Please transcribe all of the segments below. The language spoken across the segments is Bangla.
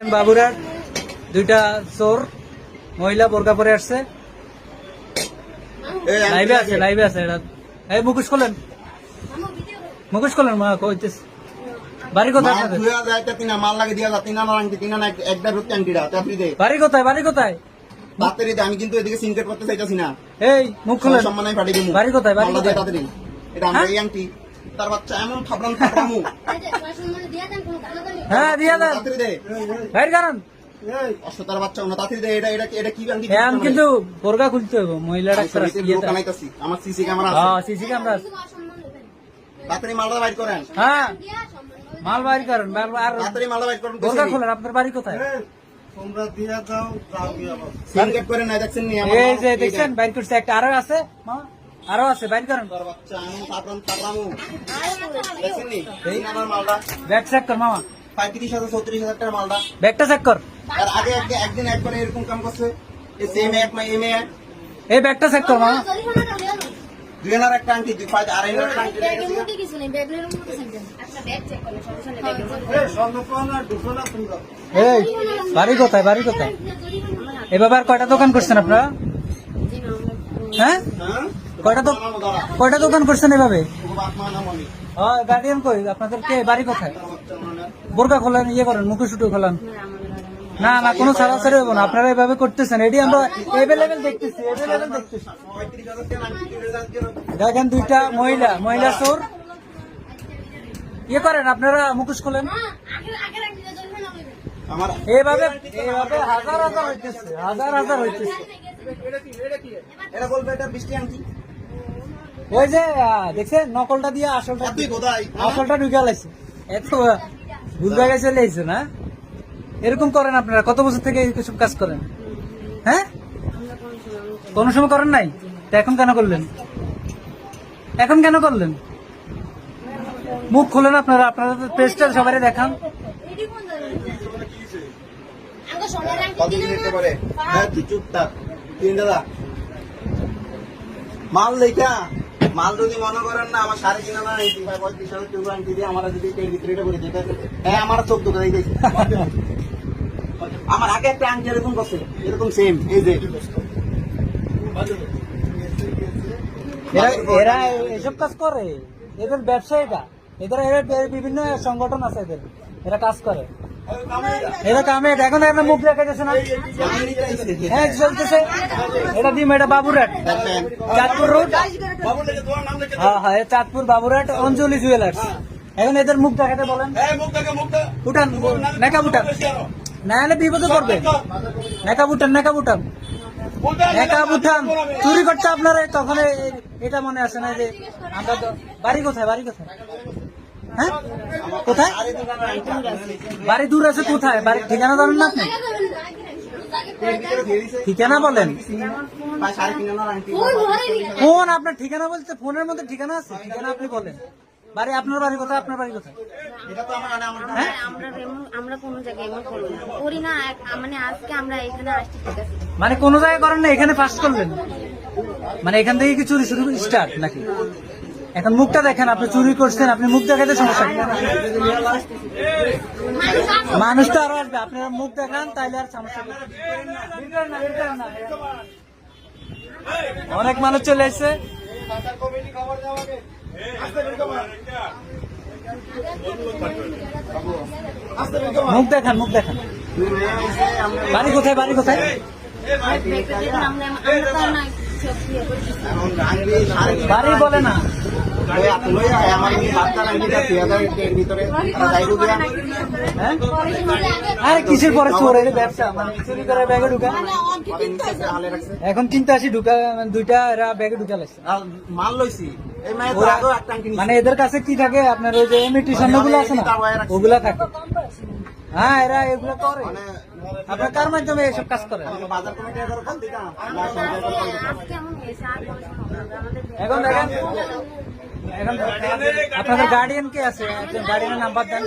বাবুরার দুইটা চোর মহিলা বোরকা পরে আসছে, লাইভে আছে এটা। এই মুখোশ খোলেন, মুখোশ খোলেন। মা কইতেছে বাড়ি কোথায় আপনাদের? বাড়ি কোথায়? বাড়ি কোথায়? আমি কিন্তু এদিকে সিনকেট করতে চাইতেছি না। এই মুখ খোলেন। সম্মানে ফাটি দিমু। বাড়ি কোথায়? বাড়ি কোথায়? এটা আমরা এই আংটি তার বাচ্চা এমন থাপড়াম থাপড়ামু। হ্যাঁ দিয়া দেন, বাইর করেন। তার বাচ্চা না তাড়াতাড়ি দে। এটা এটা এটা কি আংটি? আমি কিন্তু বোরকা খুলতে হবে। মহিলাটা আমার সিসি ক্যামেরা আছে। হ্যাঁ সিসি ক্যামেরা আছে। তাড়াতাড়ি মালটা বাইর করেন। হ্যাঁ মাল বাইর করেন। আর তাড়াতাড়ি মালটা বাইর করেন। বোরকা খোলেন। আপনার বাড়ি কোথায়? তোমরা দিয়া দাও যাও গিয়া বাবা। সিনকেট করে না দেখছেন নি আমার? এই যে দেখছেন বাইর করছে একটা। আরো আছে মা, আরো আছে, বাইর করেন। তার বাচ্চা এমন থাপড়াম থাপড়ামু। দেখছেন নি? এই আমার মালটা ব্যাগ চেক কর মামা। 35,000 36,000 টাকার মালটা। ব্যাগটা চেক কর। আর আগে একদিন একবার এরকম কাম করছে। এই সেম এক মা এম এ এই ব্যাগটা চেক কর মামা। দুইনার একটা আংটি 2.5 একটা আংটি ব্যাগের মধ্যে কিছু নেই, ব্যাগের মধ্যে থাকবেন একটা ব্যাগ চেক করলে সমস্যা নেই। এই বাড়ি কোথায়? বাড়ি কোথায়? এভাবে আর কয়টা দোকান করছেন আপনারা? হ্যাঁ কয়টা দোকান করছেন এভাবে? গার্ডিয়ান কই আপনাদের? কে বাড়ি কোথায়? বোরকা খোলেন, ইয়ে করেন, মুখোশ খোলেন। না না কোনো ছাড়াছাড়ি হবো না। আপনারা এভাবে করতেছেন, এটি আমরা এভেলেবেল দেখতেছি। দেখেন দুইটা মহিলা চোর ইয়ে করেন। আপনারা মুখোশ খোলেন। এভাবে হাজার হাজার হইতেছে। এটা বলবে এটা বৃষ্টি আংটি। ওই যে দেখছেন নকলটা দিয়ে আসলটা ঢুকে লাইছে। এত ভুল জায়গায় চলে আইছে না? এরকম করেন আপনারা? কত বছর থেকে এসব কাজ করেন? হ্যাঁ কোন সময় করেন নাই? তা এখন কেন করলেন? মুখ খোলেন আপনারা। আপনারা পেজটা সবাই দেখান। মাল লেখা মাল যদি মনে করেন না আমার 35,000 আংটি দিয়ে আমার যদি এর ভিতরে এটা করে দিতে, হ্যাঁ আমার চোখ দুটো দেখেছি। আমার আগে একটা আংটি এরকম করছে, এরকম সেম। এই যে এরা এসব কাজ করে, এদের ব্যবসা এটা। এদের বিভিন্ন সংগঠন আছে, এরা কাজ করে, এরা কামে। এখন আপনার মুখ দেখা যাচ্ছে না? হ্যাঁ চলতেছে। এটা দিম, এটা বাবুরহাট চাঁদপুর রোড। হ্যাঁ চাঁদপুর বাবুরহাট অঞ্জলি জুয়েলার্স। এখন এদের মুখ দেখাতে বলেন। উঠান মেকআপ উঠান, না হলে বিপদে পড়বে। মেকআপ উঠান। চুরি করতে আপনারা তখন এটা মনে আসে না যে আমরা বাড়ি কোথায়? হ্যাঁ কোথায় বাড়ি? দূর আছে কোথায়? বাড়ির ঠিকানা জানেন না আপনি? ঠিকানা বলেন। ফোন আপনার ঠিকানা বলতে ফোনের মধ্যে ঠিকানা আছে? ঠিকানা আপনি বলেন। বাড়ি আপনার বাড়ি কোথায়? আপনার বাড়ি কোথায়? হ্যাঁ আমরা কোনো জায়গায় এমন করি না। মানে আজকে আমরা এখানে আসছি, ঠিক আছে? মানে কোনো জায়গায় করেন না, এখানে ফার্স্ট করলেন? মানে এখান থেকে কি চুরি শুরু স্টার্ট নাকি? এখন মুখটা দেখেন, আপনি চুরি করছেন, আপনি মুখ দেখাতে সমস্যা কি? মানুষ তো আরো আসবে, আপনারা মুখ দেখান তাইলে আর সমস্যা নেই। অনেক মানুষ চলে আসছে। মুখ দেখান। বাড়ি কোথায়? বাড়ি বলে না। আরে কিসের পরে চোর? ব্যবসা মানে চুরি করে ব্যাগে ঢুকা। এখন কিনতে আসি ঢুকা দুইটা এরা ব্যাগে ঢুকা লাগছে। মাল লইছি মানে এদের কাছে কি থাকে? আপনার ওই যে ইমিটেশন গুলো আছে না, ওগুলা থাকে। হ্যাঁ এরা এগুলো করে। আপনার কার মাধ্যমে এসব কাজ করে? এখন দেখেন, এখন আপনাদের গার্ডিয়ান কে আছে? গার্ডিয়ানের নাম্বার দেন।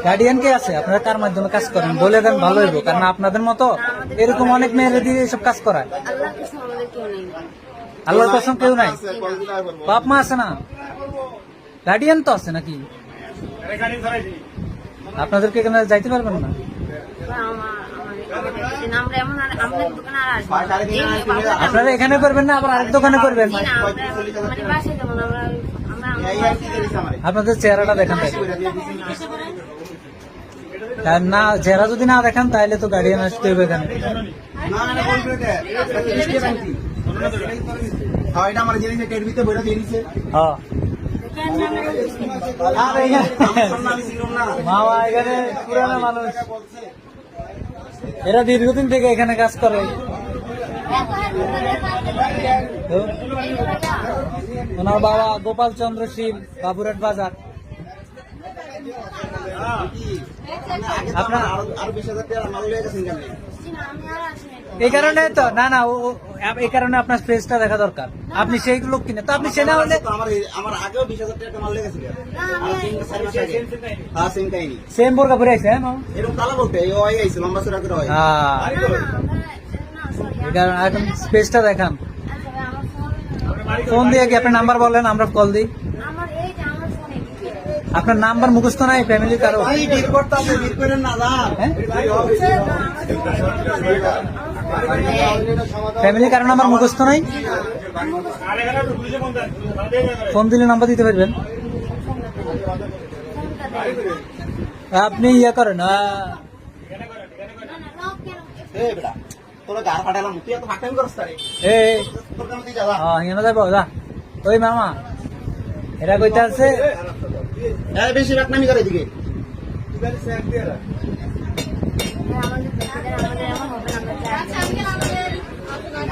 গার্ডিয়ান কে আছে? আপনারা কার মাধ্যমে কাজ করেন বলে দেন, ভালো হইব। কারণ আপনাদের মতো এরকম অনেক মেয়েরা দিয়ে এসব কাজ করায়। কসম আমাদের কেউ নেই। আল্লাহর কসম কেউ নাই? আছে, কতদিন আগে বলবো। বাপ মা আছে না? গার্ডিয়ান তো আছে নাকি? আপনাদেরকে এখানে যাইতে পারবেন না? আমরা এমন আমাদের দোকানে আর আসবো না। সাড়ে তিন হাজার, তিন হাজার। আপনারা এখানে করবেন না, আবার আরেক দোকানে করবেন? জি না, আমরা মানে বাসায় যাবো না, আমরা এই আর কি দিয়েছে আমারে? আপনাদের চেহারাটা দেখান তাই। করে দিয়ে দিছি। আর না, চেহারা যদি না দেখান তাহলে তো গার্ডিয়ান আসতে হবে এখানে। না, না, বল করে দে। এটা 30 টাকা আনছি। হ্যাঁ, এটা আমার জিনিসে টের ভিতরে বইটা দিয়ে দিছে। হ্যাঁ। আর এখানে আমার সামনে আমি ছিলাম না। মামা এখানে পুরানো মানুষ, এরা দীর্ঘদিন থেকে এখানে কাজ করে। তো ওনার বাবা গোপাল চন্দ্র শীল, বাবুরাট বাজার। আপনার আরো 20,000 টাকা মাল লয়ে গেছেন কেন? এই কারণে তো না না এই কারণে আপনার স্পেসটা দেখা দরকার। আপনি সেই লোক কিনে তো আপনি সেনা হলে তো আমার আগেও 20,000 টাকা মাল লেগেছে। আর 3-4 মাস আগে। হ্যাঁ, সেম কাহিনী। সেম বোরকা পরে আছে, হ্যাঁ মামা? এরকম কালা বলতে এই ওই আইছে লম্বা চড়া করে হয়। হ্যাঁ, এই কারণে এখন স্পেসটা দেখান। ফোন দিয়ে কি আপনার নাম্বার বলেন, আমরা কল দিই। আমার এই যে আমার ফোনে আপনার নাম্বার মুখস্থ নাই ফ্যামিলি কারো? এই ডিল করতে আছে, ডিল করেন না না। হ্যাঁ? ফ্যামিলি কারো নাম্বার মুখস্থ নাই? ফোন দিলে নাম্বার দিতে পারবেন? আপনি ইয়ে করেন এই বেটা, তোরা গার ফাটালাম, তুই এত ফাটাম করছ তারে। তোর কাছে তুই যা। এখানে যাবো যা। ওই মামা এরা কইতে আছে এই বেশি রাখনামি করে দিকে। আমাদের এমন হবে না, আমরা চাই।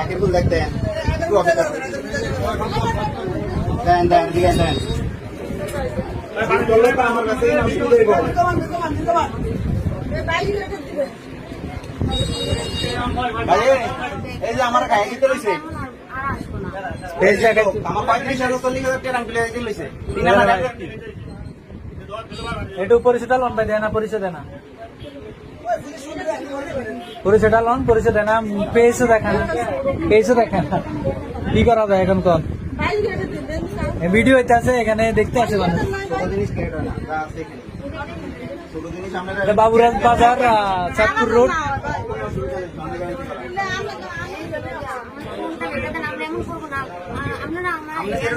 আগে ফুল দেখতে একটু অপেক্ষা করুন। দেন দিকে দেন। আমার কাছে আমি তো দেব। ভাই, এই যে আমার গায়ে দিতে লইছে। আর আসবো না। বেশ জায়গায় আমার 35,000 40,000 টাকা রাখলে দিতে লইছে। 3,000 টাকা। একটু পরিচয়টা লন ভাই, দেয় না পরিচয় দেয় না, পরিচয়টা লন, পরিচয় দেয় না, পেয়েছে দেখেন, পেয়েছে দেখেন, কি করা যায় এখন কোন ভিডিও হইতে আছে এখানে দেখতে আছে মানুষ। ছোট জিনিস কেটে না, যা আছে এখানে। ছোট জিনিস আমরা এটা বাবুরাজ বাজার, চাঁদপুর রোড।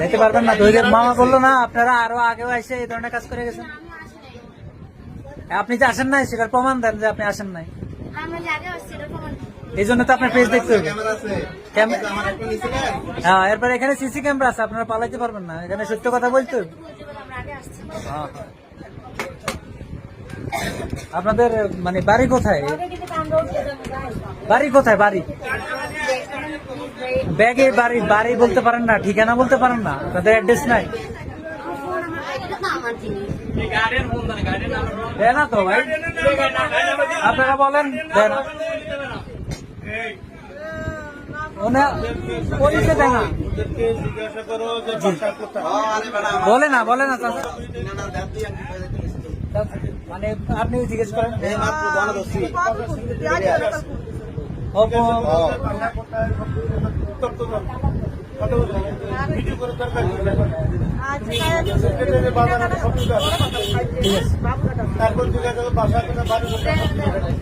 যেতে পারবেন না তো? ওই যে মামা বললো না আপনারা আরো আগেও এসে এই ধরনের কাজ করে গেছেন। আপনি যে আসেন নাই সেটার প্রমাণ দেন যে আপনি আসেন নাই, এই জন্য তো আপনার পেজ দেখতে হবে। ক্যামেরা আছে। ক্যামেরা- আমার একটা নিচে দেন। হ্যাঁ, এরপরে এখানে সিসি ক্যামেরা আছে, আপনারা পালাইতে পারবেন না, এখানে সত্য কথা বলতে হবে। হ্যাঁ। আপনাদের মানে বাড়ি কোথায়? বাড়ি কোথায়? বাড়ি ব্যাগে বাড়ি, বাড়ি বলতে পারেন না, ঠিকানা বলতে পারেন না, আপনাদের অ্যাড্রেস নাই? দেয় না তো ভাই, আপনারা বলেন দেয় না, ওনা পরিচয় দেয় না, আরে বেটা, বলে না, বলে না চাচা। 3,000 টাকা দিয়ে আমি পয়সা দিয়েছি। মানে আপনি জিজ্ঞেস করেন এই মাত্র বনদস্যি। ওকে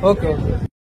ওকে।